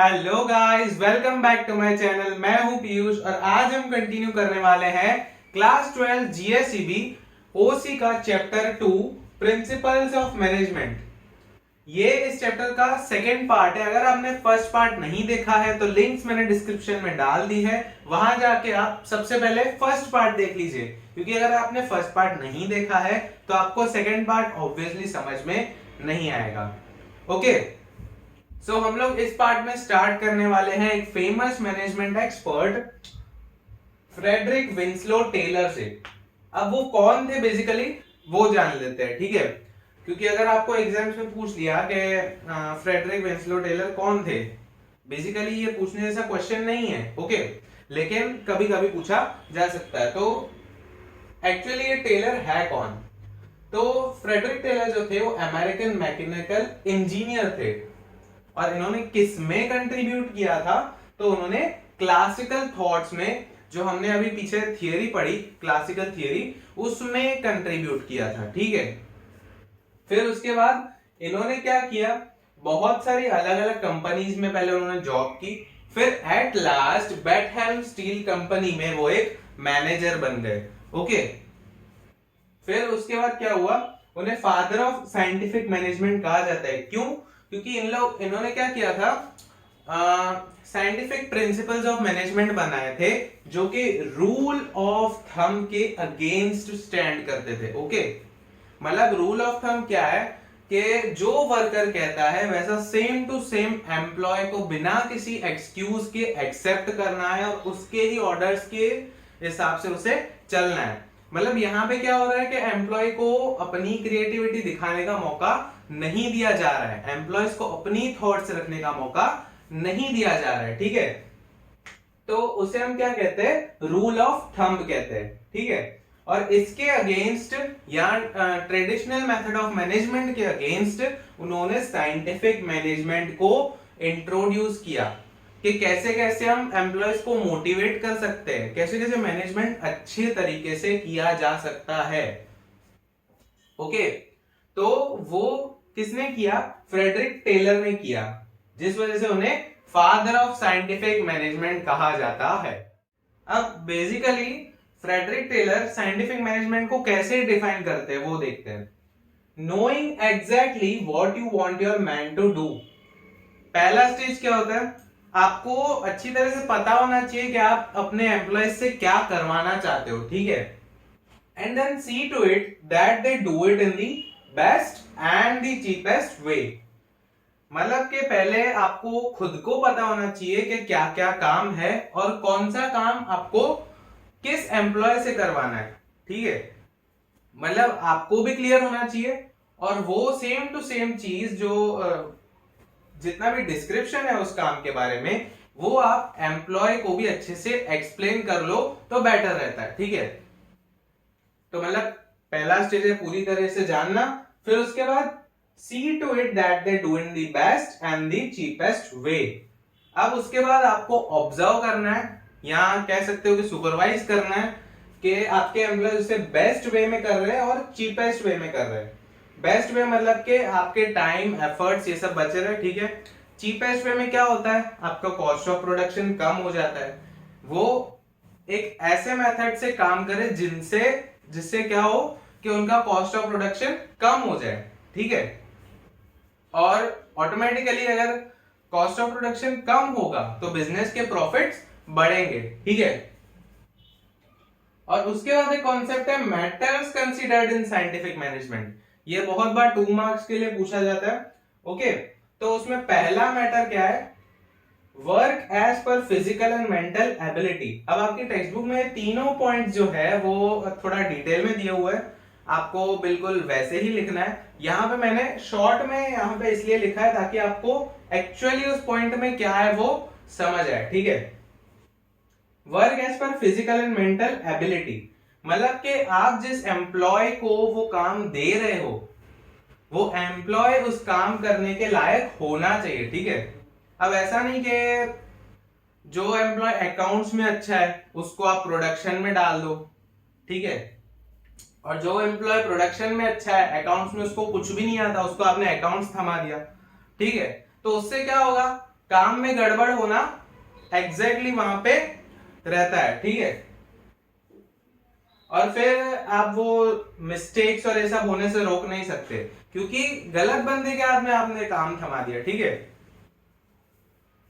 Hello guys, welcome back to my channel. मैं हूं पीयूष और आज हम कंटिन्यू करने वाले हैं क्लास 12 जीएसईबी ओसी का चैप्टर 2 प्रिंसिपल्स ऑफ मैनेजमेंट। ये इस चैप्टर का सेकेंड पार्ट है। अगर आपने फर्स्ट पार्ट नहीं देखा है तो लिंक्स मैंने डिस्क्रिप्शन में डाल दी है, वहां जाके आप सबसे पहले फर्स्ट पार्ट देख लीजिए, क्योंकि अगर आपने फर्स्ट पार्ट नहीं देखा है तो आपको सेकेंड पार्ट ऑब्वियसली समझ में नहीं आएगा। ओके, सो हम लोग इस पार्ट में स्टार्ट करने वाले हैं एक famous management expert Frederick Winslow Taylor से। अब वो कौन थे बेसिकली वो जान लेते हैं, ठीक है? क्योंकि अगर आपको एग्जाम्स में पूछ लिया कि फ्रेडरिक विंस्लो टेलर कौन थे, बेसिकली ये पूछने जैसा क्वेश्चन नहीं है, ओके, लेकिन कभी कभी पूछा जा सकता है। तो एक्चुअली ये टेलर है कौन? तो फ्रेडरिक टेलर जो थे वो अमेरिकन मैकेनिकल इंजीनियर थे और इन्होंने किस में कंट्रीब्यूट किया था? तो उन्होंने क्लासिकल थॉट्स में, जो हमने अभी पीछे थियरी पढ़ी क्लासिकल थियरी, उसमें कंट्रीब्यूट किया था, ठीक है? फिर उसके बाद इन्होंने क्या किया, बहुत सारी अलग अलग कंपनीज में पहले उन्होंने जॉब की, फिर एट लास्ट बेटहेल्म स्टील कंपनी में वो एक मैनेजर बन गए, ओके। फिर उसके बाद क्या हुआ, उन्हें फादर ऑफ साइंटिफिक मैनेजमेंट कहा जाता है। क्यों? क्योंकि इन्होंने क्या किया था, साइंटिफिक प्रिंसिपल्स ऑफ मैनेजमेंट बनाए थे जो कि रूल ऑफ थंब के अगेंस्ट स्टैंड करते थे, ओके। मतलब रूल ऑफ थंब क्या है कि जो वर्कर कहता है वैसा सेम टू सेम एम्प्लॉय को बिना किसी एक्सक्यूज के एक्सेप्ट करना है और उसके ही ऑर्डर्स के हिसाब से उसे चलना है। मतलब यहाँ पे क्या हो रहा है कि एम्प्लॉय को अपनी क्रिएटिविटी दिखाने का मौका नहीं दिया जा रहा है, एम्प्लॉयज को अपनी थॉट्स रखने का मौका नहीं दिया जा रहा है, ठीक है? तो उसे हम क्या कहते हैं, रूल ऑफ थंब कहते हैं, ठीक है? और इसके अगेंस्ट या ट्रेडिशनल मेथड ऑफ मैनेजमेंट के अगेंस्ट उन्होंने साइंटिफिक मैनेजमेंट को इंट्रोड्यूस किया कि कैसे कैसे हम एम्प्लॉयज को मोटिवेट कर सकते हैं, कैसे कैसे मैनेजमेंट अच्छे तरीके से किया जा सकता है, ओके। तो वो किसने किया? फ्रेडरिक टेलर ने किया, जिस वजह से उन्हें फादर ऑफ साइंटिफिक मैनेजमेंट कहा जाता है। अब basically Frederick Taylor scientific management को कैसे डिफाइन करते हैं वो देखते हैं। Knowing exactly what you want your man to do. पहला स्टेज क्या होता है, आपको अच्छी तरह से पता होना चाहिए कि आप अपने एम्प्लॉयज से क्या करवाना चाहते हो, ठीक है? And then see to it that they do it in the best and the cheapest way. मतलब कि पहले आपको खुद को पता होना चाहिए कि क्या क्या काम है और कौन सा काम आपको किस एम्प्लॉय से करवाना है, ठीक है? मतलब आपको भी क्लियर होना चाहिए और वो सेम टू सेम चीज जो जितना भी डिस्क्रिप्शन है उस काम के बारे में वो आप एम्प्लॉय को भी अच्छे से एक्सप्लेन कर लो तो बेटर रहता है, ठीक है? तो मतलब पहला स्टेज है पूरी तरह से जानना, फिर उसके बाद see to it that they do in the best and the cheapest way. अब उसके बाद आपको ऑब्जर्व करना है, या कह सकते हो कि सुपरवाइज करना है कि आपके एम्प्लॉय उसे बेस्ट वे में कर रहे हैं और चीपेस्ट वे में कर रहे हैं। बेस्ट वे मतलब कि आपके टाइम एफर्ट्स ये सब बचे रहे, ठीक है? चीपेस्ट वे में क्या होता है, आपका कॉस्ट ऑफ प्रोडक्शन कम हो जाता है। वो एक ऐसे मेथड से काम करे जिससे क्या हो कि उनका कॉस्ट ऑफ प्रोडक्शन कम हो जाए, ठीक है? और ऑटोमेटिकली अगर कॉस्ट ऑफ प्रोडक्शन कम होगा तो बिजनेस के प्रॉफिट्स बढ़ेंगे, ठीक है? और उसके बाद एक कॉन्सेप्ट है matters considered in scientific management. ये बहुत बार 2 मार्क्स के लिए पूछा जाता है, ओके। तो उसमें पहला मैटर क्या है, work as per physical and mental ability. अब आपकी टेक्स्ट बुक में तीनों पॉइंट जो है वो थोड़ा डिटेल में दिया हुआ है, आपको बिल्कुल वैसे ही लिखना है। यहां पे मैंने शॉर्ट में यहां पे इसलिए लिखा है ताकि आपको एक्चुअली उस पॉइंट में क्या है वो समझ आए, ठीक है? Work as per physical and mental ability मतलब कि आप जिस एम्प्लॉय को वो काम दे रहे हो वो एम्प्लॉय उस काम करने के लायक होना चाहिए, ठीक है? अब ऐसा नहीं कि जो एम्प्लॉय अकाउंट्स में अच्छा है उसको आप प्रोडक्शन में डाल दो, ठीक है? और जो एम्प्लॉय प्रोडक्शन में अच्छा है अकाउंट्स में उसको कुछ भी नहीं आता, उसको आपने अकाउंट्स थमा दिया, ठीक है? तो उससे क्या होगा, काम में गड़बड़ होना एग्जैक्टली वहां पे रहता है, ठीक है। और फिर आप वो मिस्टेक्स और ये सब होने से रोक नहीं सकते, क्योंकि गलत बंदे के हाथ में आपने काम थमा दिया, ठीक है।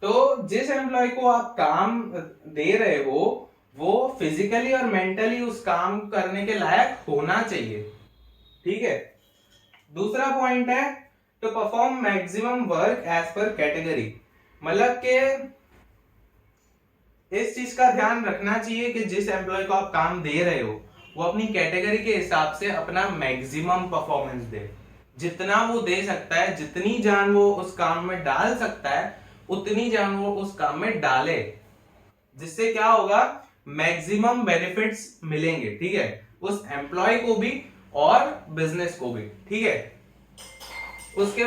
तो जिस एम्प्लॉय को आप काम दे रहे हो वो फिजिकली और मेंटली उस काम करने के लायक होना चाहिए, ठीक है। दूसरा पॉइंट है to perform maximum work as per category, मतलब के इस चीज का ध्यान रखना चाहिए कि जिस एम्प्लॉय को आप काम दे रहे हो वो अपनी कैटेगरी के हिसाब से अपना मैक्सिमम परफॉर्मेंस दे, जितना वो दे सकता है, जितनी जान वो उस काम में डाल सकता है उतनी जान वो उस काम में डाले, जिससे क्या होगा, मैक्सिमम बेनिफिट्स मिलेंगे, ठीक है, उस एम्प्लॉय को भी और बिजनेस को भी, ठीक है। उसके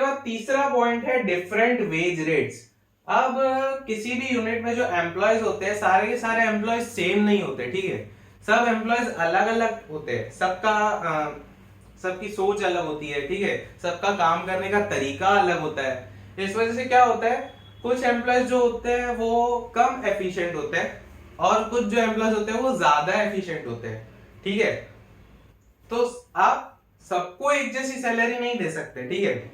बाद तीसरा पॉइंट है डिफरेंट वेज रेट्स। अब किसी भी यूनिट में जो एम्प्लॉयज होते हैं सारे के सारे एम्प्लॉयज सेम नहीं होते, ठीक है, सब एम्प्लॉयज अलग अलग होते हैं, सबकी सोच अलग होती है, ठीक है, सबका काम करने का तरीका अलग होता है। इस वजह से क्या होता है, कुछ एम्प्लॉयज जो होते हैं वो कम एफिशिएंट होते हैं और कुछ जो एम्प्लॉयज होते हैं वो ज्यादा एफिशिएंट होते हैं, ठीक है। तो आप सबको एक जैसी सैलरी नहीं दे सकते, ठीक है,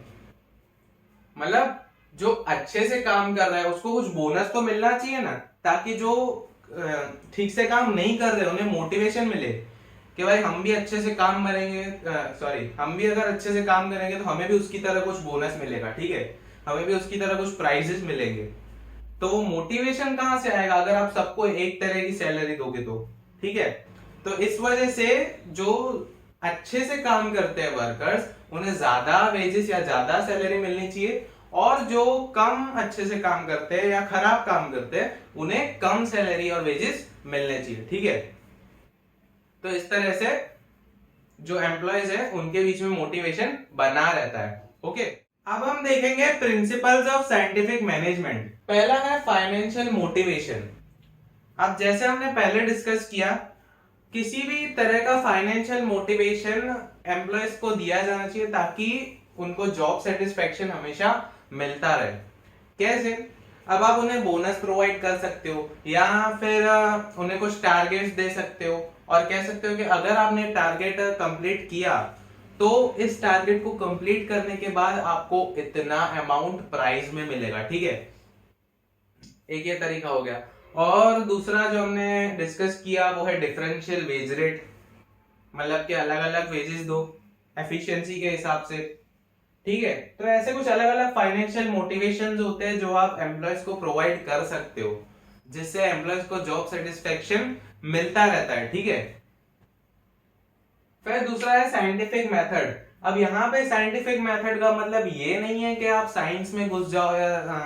मतलब जो अच्छे से काम कर रहा है उसको कुछ बोनस तो मिलना चाहिए ना, ताकि जो ठीक से काम नहीं कर रहे उन्हें मोटिवेशन मिले कि भाई हम भी अच्छे से काम करेंगे, हम भी अगर अच्छे से काम करेंगे तो हमें भी उसकी तरह कुछ बोनस मिलेगा, ठीक है, हमें भी उसकी तरह कुछ प्राइजेस मिलेंगे। तो वो मोटिवेशन कहां से आएगा अगर आप सबको एक तरह की सैलरी दोगे तो, ठीक है। तो इस वजह से जो अच्छे से काम करते हैं वर्कर्स उन्हें ज्यादा वेजेस या ज्यादा सैलरी मिलनी चाहिए, और जो कम अच्छे से काम करते हैं या खराब काम करते हैं उन्हें कम सैलरी और वेजेस मिलने चाहिए, ठीक है। तो इस तरह से जो एम्प्लॉयज है उनके बीच में मोटिवेशन बना रहता है, ओके। अब हम देखेंगे प्रिंसिपल्स ऑफ साइंटिफिक मैनेजमेंट। पहला है फाइनेंशियल मोटिवेशन। अब जैसे हमने पहले डिस्कस किया, किसी भी तरह का फाइनेंशियल मोटिवेशन एम्प्लॉयज को दिया जाना चाहिए ताकि उनको जॉब सेटिस्फेक्शन हमेशा मिलता रहे। कैसे? अब आप उन्हें बोनस प्रोवाइड कर सकते हो या फिर उन्हें कुछ टारगेट्स दे सकते हो और कह सकते हो कि अगर आपने टारगेट कंप्लीट किया तो इस टारगेट को कंप्लीट करने के बाद आपको इतना अमाउंट प्राइस में मिलेगा, ठीक है। एक ये तरीका हो गया। और दूसरा जो हमने डिस्कस किया वो है डिफरेंशियल वेज रेट, मतलब कि अलग अलग वेजेस दो एफिशिएंसी के हिसाब से, ठीक है। तो ऐसे कुछ अलग अलग फाइनेंशियल मोटिवेशंस होते हैं जो आप एम्प्लॉयज को प्रोवाइड कर सकते हो, जिससे एम्प्लॉयज को जॉब सेटिस्फेक्शन मिलता रहता है, ठीक है। फिर दूसरा है साइंटिफिक मेथड। अब यहाँ पे साइंटिफिक मेथड का मतलब ये नहीं है कि आप साइंस में घुस जाओ या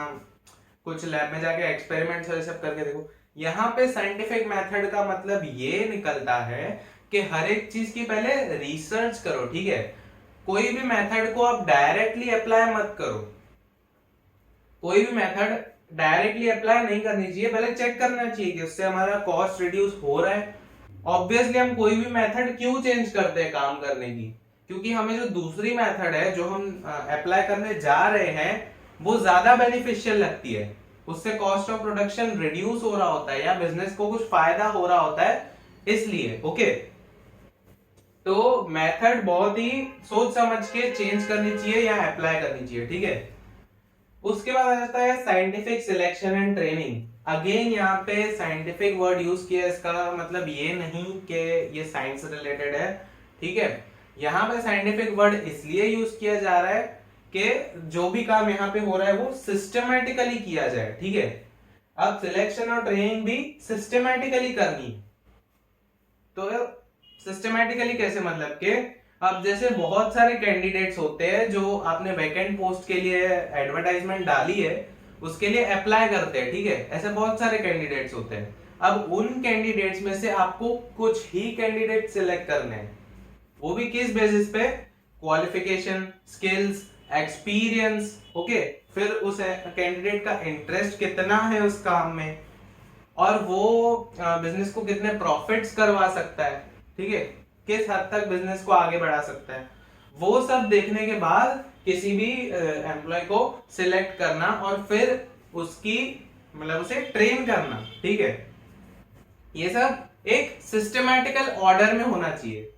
कुछ लैब में जाके एक्सपेरिमेंट्स और सब करके देखो। यहाँ पे साइंटिफिक मेथड का मतलब ये निकलता है कि हर एक चीज की पहले रिसर्च करो, ठीक है। कोई भी मेथड को आप डायरेक्टली अप्लाई मत करो, कोई भी मेथड डायरेक्टली अप्लाई नहीं करनी चाहिए, पहले चेक करना चाहिए कि उससे हमारा कॉस्ट रिड्यूस हो रहा है। ऑब्वियसली हम कोई भी मेथड क्यों चेंज करते हैं काम करने की, क्योंकि हमें जो दूसरी मेथड है जो हम अप्लाई करने जा रहे हैं वो ज्यादा बेनिफिशियल लगती है, उससे कॉस्ट ऑफ प्रोडक्शन रिड्यूस हो रहा होता है या बिजनेस को कुछ फायदा हो रहा होता है, इसलिए ओके। तो मेथड बहुत ही सोच समझ के चेंज करनी चाहिए या अप्लाई करनी चाहिए, ठीक है। उसके बाद आ जाता है scientific selection and training. Again यहाँ पे साइंटिफिक वर्ड यूज किया, इसका मतलब ये नहीं कि ये साइंस रिलेटेड है, ठीक है। यहाँ पे साइंटिफिक वर्ड इसलिए यूज किया जा रहा है कि जो भी काम यहाँ पे हो रहा है वो सिस्टमैटिकली किया जाए, ठीक है। अब सिलेक्शन और ट्रेनिंग भी सिस्टमैटिकली करनी। तो सिस्टमैटिकली कैसे, मतलब कि अब जैसे बहुत सारे कैंडिडेट्स होते हैं जो आपने वैकेंट पोस्ट के लिए एडवर्टाइजमेंट डाली है उसके लिए अप्लाई करते हैं, ठीक है। ऐसे बहुत सारे कैंडिडेट्स होते हैं। अब उन कैंडिडेट्स में से आपको कुछ ही कैंडिडेट सिलेक्ट करने हैं, वो भी किस बेसिस पे, क्वालिफिकेशन, स्किल्स, एक्सपीरियंस, ओके। फिर उस कैंडिडेट का इंटरेस्ट कितना है उस काम में और वो बिजनेस को कितने प्रॉफिट्स करवा सकता है, ठीक है, किस हद तक बिजनेस को आगे बढ़ा सकता है, वो सब देखने के बाद किसी भी एम्प्लॉय को सिलेक्ट करना और फिर उसकी मतलब उसे ट्रेन करना, ठीक है। ये सब एक सिस्टमैटिकल ऑर्डर में होना चाहिए,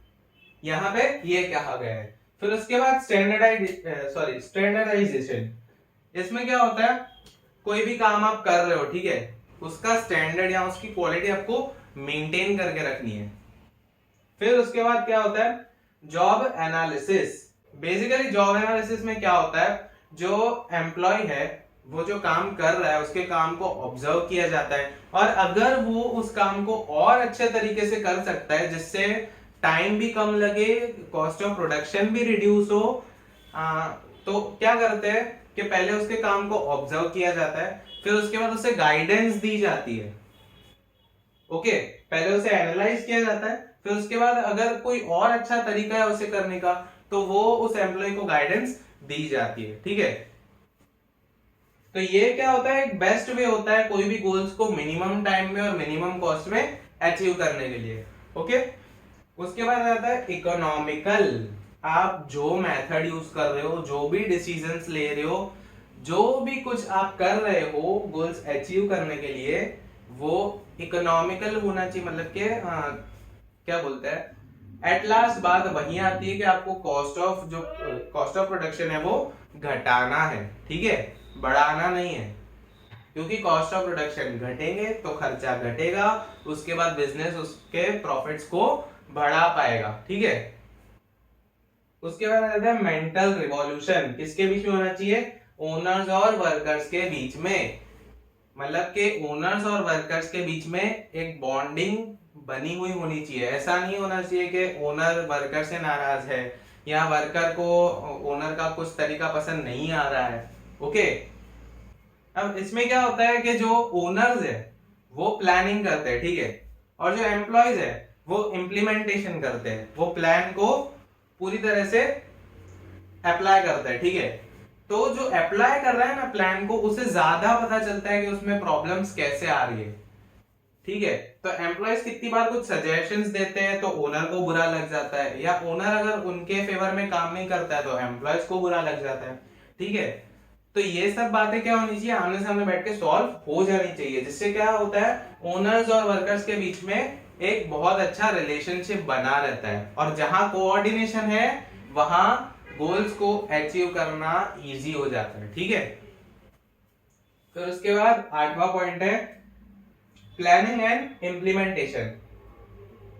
यहां पे ये कहा गया है। फिर उसके बाद स्टैंडर्डाइजेशन। इसमें क्या होता है, कोई भी काम आप कर रहे हो, ठीक है, उसका स्टैंडर्ड या उसकी क्वालिटी आपको मेंटेन करके रखनी है। फिर उसके बाद क्या होता है, job analysis. Basically job analysis में क्या होता है, जो एम्प्लॉय है वो जो काम कर रहा है उसके काम को ऑब्जर्व किया जाता है, और अगर वो उस काम को और अच्छे तरीके से कर सकता है जिससे टाइम भी कम लगे, कॉस्ट ऑफ प्रोडक्शन भी रिड्यूस हो, तो क्या करते हैं कि पहले उसके काम को ऑब्जर्व किया जाता है, फिर उसके बाद उसे गाइडेंस दी जाती है। ओके, पहले उसे एनालाइज किया जाता है, फिर उसके बाद अगर कोई और अच्छा तरीका है उसे करने का तो वो उस एम्प्लॉय को गाइडेंस दी जाती है, ठीक है। तो ये क्या होता है, एक बेस्ट वे होता है कोई भी गोल्स को मिनिमम टाइम में और मिनिमम कॉस्ट में अचीव करने के लिए। ओके, उसके बाद आता है इकोनॉमिकल। आप जो मेथड यूज कर रहे हो, जो भी डिसीजंस ले रहे हो, जो भी कुछ आप कर रहे हो गोल्स अचीव करने के लिए, वो इकोनॉमिकल होना चाहिए। मतलब कि क्या बोलते हैं, एट लास्ट बात वही आती है कि आपको कॉस्ट ऑफ प्रोडक्शन है वो घटाना है, ठीक है, बढ़ाना नहीं है। क्योंकि कॉस्ट ऑफ प्रोडक्शन घटेंगे तो खर्चा घटेगा, उसके बाद बिजनेस उसके प्रॉफिट्स को बढ़ा पाएगा, ठीक है। उसके बाद आता है मेंटल रिवॉल्यूशन। किसके बीच में होना चाहिए, ओनर्स और वर्कर्स के बीच में। मतलब कि ओनर्स और वर्कर्स के बीच में एक बॉन्डिंग बनी हुई होनी चाहिए। ऐसा नहीं होना चाहिए कि ओनर वर्कर से नाराज है या वर्कर को ओनर का कुछ तरीका पसंद नहीं आ रहा है। ओके, अब इसमें क्या होता है कि जो ओनर्स है वो प्लानिंग करते हैं, ठीक है, और जो एम्प्लॉयज है वो इम्प्लीमेंटेशन करते हैं, वो प्लान को पूरी तरह से अप्लाई करते हैं, ठीक है। तो जो अप्लाई कर रहा है ना प्लान को, उसे ज्यादा पता चलता है कि उसमें प्रॉब्लम्स कैसे आ रही है, ठीक है। तो एम्प्लॉयज कितनी बार कुछ सजेशंस देते हैं तो ओनर को बुरा लग जाता है, या ओनर अगर उनके फेवर में काम नहीं करता है तो एम्प्लॉयज को बुरा लग जाता है, ठीक है। तो ये सब बातें क्या होनी चाहिए, आमने सामने बैठ के सॉल्व हो जानी चाहिए, जिससे क्या होता है ओनर्स और वर्कर्स के बीच में एक बहुत अच्छा रिलेशनशिप बना रहता है, और जहां कोऑर्डिनेशन है वहां गोल्स को अचीव करना इजी हो जाता है, ठीक है। फिर उसके बाद 8वां पॉइंट है प्लानिंग एंड इम्प्लीमेंटेशन।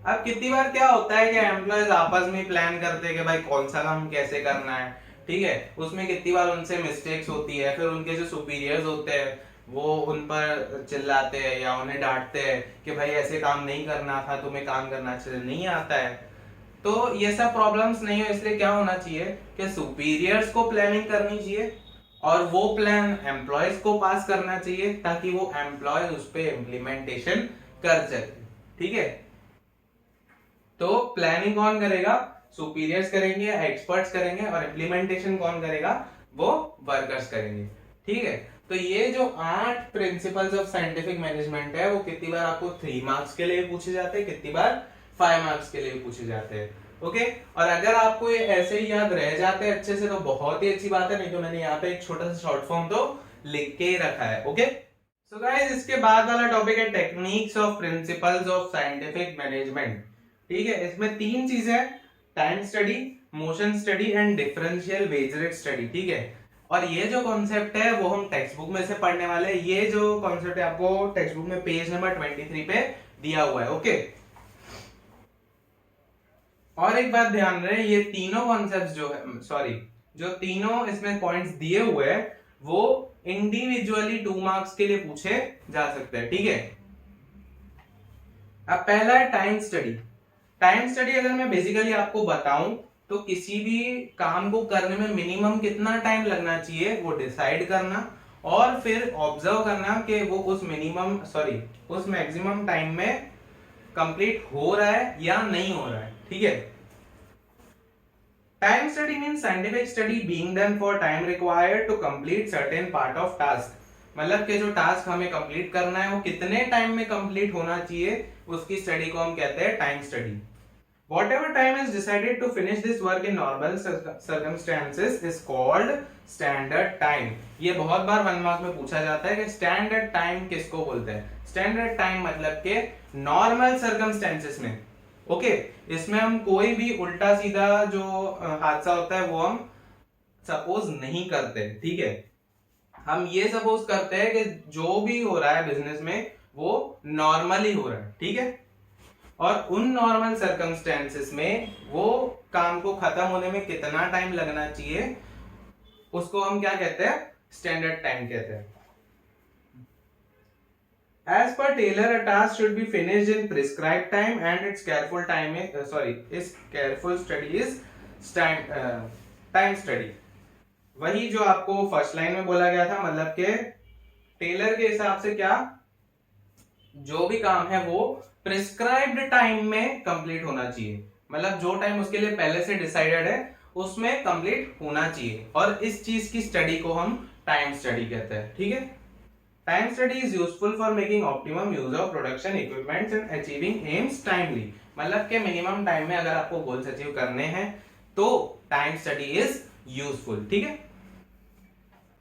अब कितनी बार क्या होता है कि एम्प्लॉयज आपस में प्लान करते हैं कि भाई कौन सा काम कैसे करना है, ठीक है। उसमें कितनी बार उनसे मिस्टेक्स होती है, फिर उनके जो सुपीरियर्स होते हैं वो उन पर चिल्लाते हैं या उन्हें डांटते हैं कि भाई ऐसे काम नहीं करना था, तुम्हें काम करना अच्छे से नहीं आता है। तो ये सब प्रॉब्लम्स नहीं हो, इसलिए क्या होना चाहिए कि सुपीरियर्स को प्लानिंग करनी चाहिए और वो प्लान एम्प्लॉयज को पास करना चाहिए, ताकि वो एम्प्लॉय उस पर इम्प्लीमेंटेशन कर सके, ठीक है। तो प्लानिंग कौन करेगा, सुपीरियर्स करेंगे, एक्सपर्ट्स करेंगे, और इम्प्लीमेंटेशन कौन करेगा, वो वर्कर्स करेंगे, ठीक है। तो ये जो 8 प्रिंसिपल्स ऑफ साइंटिफिक मैनेजमेंट है वो कितनी बार आपको 3 मार्क्स के लिए पूछे जाते हैं, कितनी बार 5 मार्क्स के लिए पूछे जाते हैं। ओके, और अगर आपको ये ऐसे ही याद रह जाते हैं अच्छे से तो बहुत ही अच्छी बात है, नहीं तो मैंने यहाँ पे एक छोटा सा शॉर्ट फॉर्म तो लिख के ही रखा है। ओके, सो गाइस इसके बाद वाला टॉपिक है techniques of principles of scientific management, ठीक है। इसमें 3 चीजें, time study, motion study and differential wage rate study, ठीक है। और ये जो कॉन्सेप्ट है वो हम टेक्स्ट बुक में से पढ़ने वाले हैं। ये जो कॉन्सेप्ट है आपको टेक्स्ट बुक में पेज नंबर 23 पे दिया हुआ है। ओके, और एक बात ध्यान रहे, ये तीनों कॉन्सेप्ट्स जो तीनों इसमें पॉइंट्स दिए हुए हैं वो इंडिविजुअली 2 मार्क्स के लिए पूछे जा सकते हैं, ठीक है। अब पहला है टाइम स्टडी। टाइम स्टडी अगर मैं बेसिकली आपको बताऊं तो किसी भी काम को करने में मिनिमम कितना टाइम लगना चाहिए वो डिसाइड करना, और फिर ऑब्जर्व करना कि वो उस मैक्सिमम टाइम में कंप्लीट हो रहा है या नहीं हो रहा है, ठीक है। Time study means scientific study being done for time required to complete certain part of task. मतलब कि जो टास्क हमें कंप्लीट करना है वो कितने टाइम में कंप्लीट होना चाहिए, उसकी स्टडी को हम कहते हैं time study. Whatever time is decided to finish this work in normal circumstances is called standard time. ये बहुत बार 1 मार्क में पूछा जाता है कि स्टैंडर्ड टाइम किसको बोलते हैं. स्टैंडर्ड टाइम मतलब के नॉर्मल सर्कमस्टेंसेस में. ओके, इसमें हम कोई भी उल्टा सीधा जो हादसा होता है वो हम सपोज नहीं करते. ठीक है, हम ये सपोज करते हैं कि जो भी हो रहा है बिजनेस में वो नॉर्मली हो रहा है. ठीक है, और उन नॉर्मल सर्कमस्टेंसेस में वो काम को खत्म होने में कितना टाइम लगना चाहिए उसको हम क्या कहते हैं, स्टैंडर्ड टाइम कहते हैं. As per Taylor, a task should be finished in prescribed time and its careful time is careful study is time study. वही जो आपको फर्स्ट लाइन में बोला गया था, मतलब के टेलर के हिसाब से क्या, जो भी काम है वो प्रिस्क्राइब्ड टाइम में कंप्लीट होना चाहिए. मतलब जो टाइम उसके लिए पहले से डिसाइडेड है उसमें कंप्लीट होना चाहिए, और इस चीज की स्टडी को हम टाइम स्टडी कहते हैं. ठीक है, time study is useful for making optimum use of production equipments and achieving AIIMS timely. मतलब के मिनिमम टाइम में अगर आपको गोल्स अचीव करने हैं तो टाइम स्टडी इज यूजफुल. ठीक है,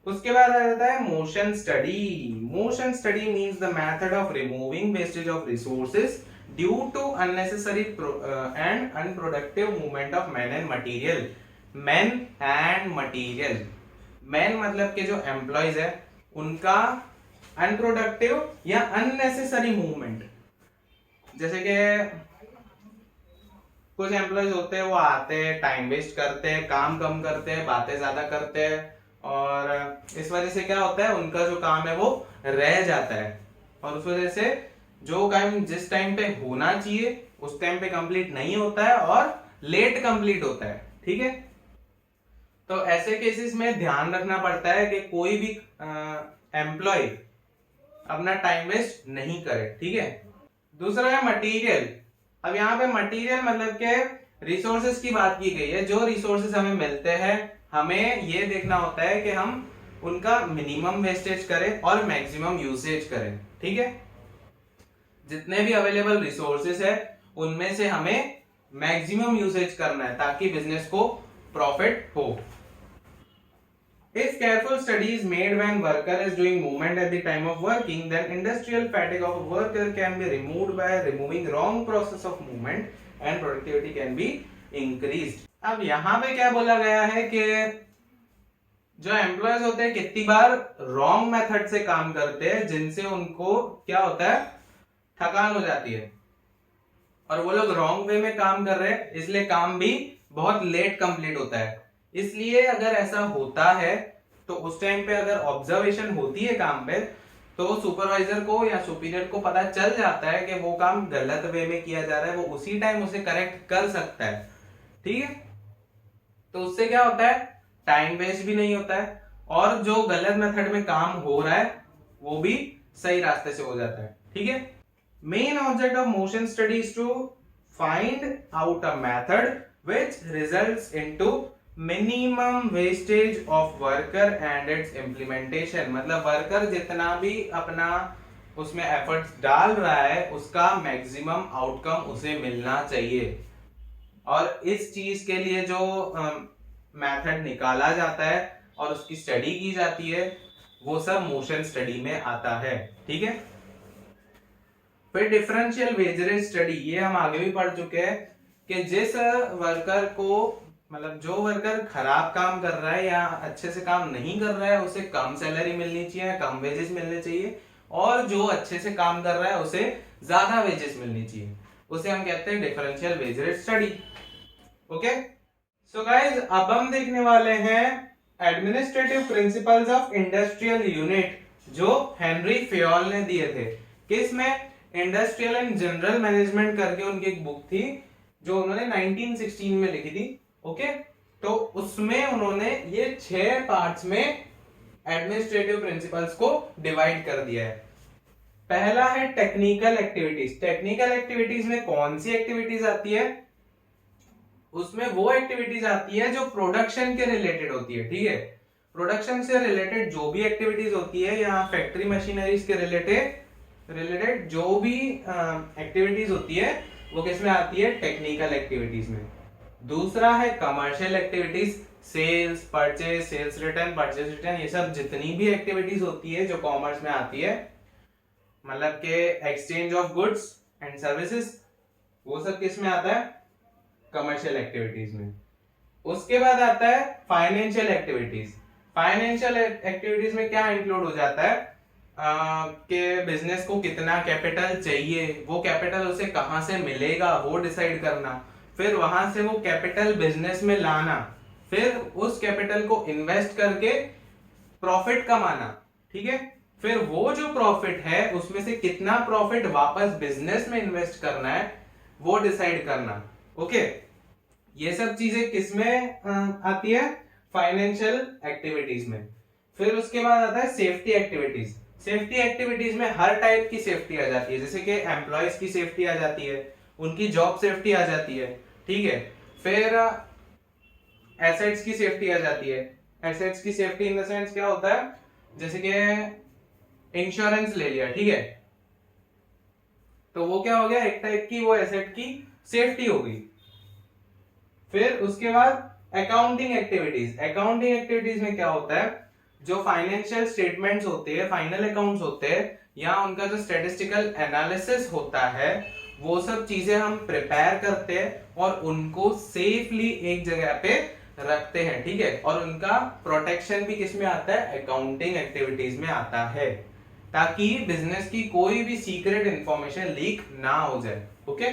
उसके बाद आ जाता है motion study. Motion study means the method of removing wastage of resources due to unnecessary and unproductive movement of man and material. Man and material, man मतलब के जो एम्प्लॉयज है उनका अनप्रोडक्टिव या अननेसेसरी मूवमेंट. जैसे कि कुछ एम्प्लॉयज होते हैं वो आते हैं, टाइम वेस्ट करते हैं, काम कम करते हैं, बातें ज्यादा करते हैं, और इस वजह से क्या होता है, उनका जो काम है वो रह जाता है, और उस वजह से जो काम जिस टाइम पे होना चाहिए उस टाइम पे कंप्लीट नहीं होता है और लेट कंप्लीट होता है. ठीक है, तो ऐसे केसेस में ध्यान रखना पड़ता है कि कोई भी एम्प्लॉय अपना टाइम वेस्ट नहीं करे. ठीक है, दूसरा है मटेरियल. अब यहाँ पे मटेरियल मतलब के रिसोर्सेज की बात की गई है. जो रिसोर्सेज हमें मिलते हैं हमें ये देखना होता है कि हम उनका मिनिमम वेस्टेज करें और मैक्सिमम यूसेज करें. ठीक है, जितने भी अवेलेबल रिसोर्सेज है उनमें से हमें मैक्सिमम यूसेज करना है ताकि बिजनेस को प्रॉफिट हो. If careful study is made when worker is doing movement at the time of working, then industrial fatigue of a worker can be removed by removing wrong process of movement and productivity can be increased. अब यहाँ पे क्या बोला गया है कि जो employees होते हैं कितनी बार रॉन्ग मेथड से काम करते हैं जिनसे उनको क्या होता है, थकान हो जाती है, और वो लोग रॉन्ग वे में काम कर रहे हैं इसलिए काम भी बहुत लेट कंप्लीट होता है. इसलिए अगर ऐसा होता है तो उस टाइम पे अगर ऑब्जर्वेशन होती है काम पे तो सुपरवाइजर को या सुपीरियर को पता चल जाता है कि वो काम गलत वे में किया जा रहा है, वो उसी टाइम उसे करेक्ट कर सकता है. ठीक है, तो उससे क्या होता है, टाइम वेस्ट भी नहीं होता है और जो गलत मेथड में काम हो रहा है वो भी सही रास्ते से हो जाता है. ठीक है, main object of motion study is to find out a method which results into minimum wastage of worker and its implementation. मतलब वर्कर जितना भी अपना उसमें एफर्ट्स डाल रहा है उसका मैक्सिमम आउटकम उसे मिलना चाहिए, और इस चीज के लिए जो मेथड निकाला जाता है और उसकी स्टडी की जाती है वो सब मोशन स्टडी में आता है. ठीक है, फिर डिफरेंशियल वेज रेट स्टडी, ये हम आगे भी पढ़ चुके हैं कि जिस वर्कर को, मतलब जो वर्कर खराब काम कर रहा है या अच्छे से काम नहीं कर रहा है उसे कम सैलरी मिलनी चाहिए, कम वेजेस मिलने चाहिए, और जो अच्छे से काम कर रहा है उसे ज्यादा वेजेस मिलनी चाहिए. उसे हम कहते हैं differential wage rate study. Okay, so guys अब हम देखने वाले हैं administrative principles of industrial unit जो हेनरी फेयोल ने दिए थे. किसमें, इंडस्ट्रियल एंड जनरल मैनेजमेंट करके उनकी एक बुक थी जो उन्होंने 1916 में लिखी थी. ओके, तो उसमें उन्होंने ये 6 पार्ट्स में एडमिनिस्ट्रेटिव प्रिंसिपल्स को डिवाइड कर दिया है. पहला है टेक्निकल एक्टिविटीज. टेक्निकल एक्टिविटीज में कौन सी एक्टिविटीज आती है, उसमें वो एक्टिविटीज आती है जो प्रोडक्शन के रिलेटेड होती है. ठीक है, प्रोडक्शन से रिलेटेड जो भी एक्टिविटीज होती है या फैक्ट्री मशीनरीज के रिलेटेड जो भी एक्टिविटीज होती है वो किस में आती है? टेक्निकल एक्टिविटीज में। दूसरा है commercial activities, sales, purchase, sales return, purchase return, ये सब जितनी भी एक्टिविटीज होती है जो कॉमर्स में आती है, मतलब के exchange of goods and services, वो सब किस में आता है? कमर्शियल एक्टिविटीज में। उसके बाद आता है फाइनेंशियल एक्टिविटीज। फाइनेंशियल एक्टिविटीज में क्या इंक्लूड हो जाता है कि बिजनेस को कितना कैपिटल चाहिए, वो कैपिटल उसे कहां से मिलेगा वो डिसाइड करना, फिर वहां से वो कैपिटल बिजनेस में लाना, फिर उस कैपिटल को इन्वेस्ट करके प्रॉफिट कमाना, ठीक है, फिर वो जो प्रॉफिट है उसमें से कितना प्रॉफिट वापस बिजनेस में इन्वेस्ट करना है वो डिसाइड करना। ओके, ये सब चीजें किसमें आती है? फाइनेंशियल एक्टिविटीज में। फिर उसके बाद आता है सेफ्टी एक्टिविटीज। सेफ्टी एक्टिविटीज में हर टाइप की सेफ्टी आ जाती है, जैसे कि एम्प्लॉयज की सेफ्टी आ जाती है, उनकी जॉब सेफ्टी आ जाती है, ठीक है। फिर एसेट्स की सेफ्टी आ जाती है। एसेट्स की सेफ्टी इन द सेंस क्या होता है? जैसे कि इंश्योरेंस ले लिया, ठीक है, तो वो क्या हो गया? एक टाइप की वो एसेट की सेफ्टी हो गई। फिर उसके बाद अकाउंटिंग एक्टिविटीज। अकाउंटिंग एक्टिविटीज में क्या होता है? जो फाइनेंशियल स्टेटमेंट्स होते हैं, फाइनल अकाउंट्स होते हैं, या उनका जो स्टैटिस्टिकल एनालिसिस होता है, वो सब चीजें हम प्रिपेयर करते हैं और उनको सेफली एक जगह पे रखते हैं, ठीक है, और उनका प्रोटेक्शन भी किस में आता है? अकाउंटिंग एक्टिविटीज में आता है, ताकि बिजनेस की कोई भी सीक्रेट इंफॉर्मेशन लीक ना हो जाए। ओके,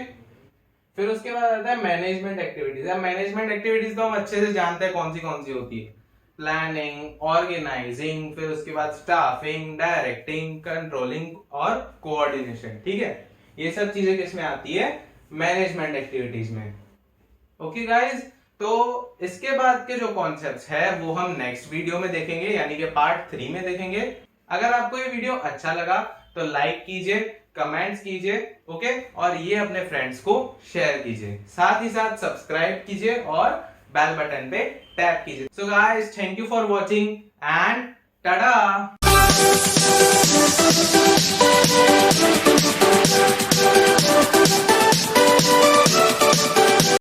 फिर उसके बाद आता है मैनेजमेंट एक्टिविटीज। अब मैनेजमेंट एक्टिविटीज तो हम अच्छे से जानते हैं कौन सी होती है, प्लानिंग, ऑर्गेनाइजिंग, फिर उसके बाद स्टाफिंग, डायरेक्टिंग, कंट्रोलिंग और कोऑर्डिनेशन, ठीक है, ये सब चीजें किसमें आती है? मैनेजमेंट एक्टिविटीज में। ओके गाइस, तो इसके बाद के जो कॉन्सेप्ट्स है वो हम नेक्स्ट वीडियो में देखेंगे, यानी कि पार्ट 3 में देखेंगे। अगर आपको ये वीडियो अच्छा लगा तो लाइक कीजिए, कमेंट्स कीजिए, ओके, और ये अपने फ्रेंड्स को शेयर कीजिए, साथ ही साथ सब्सक्राइब कीजिए और बेल बटन पे टैप कीजिए। So guys, thank you for watching and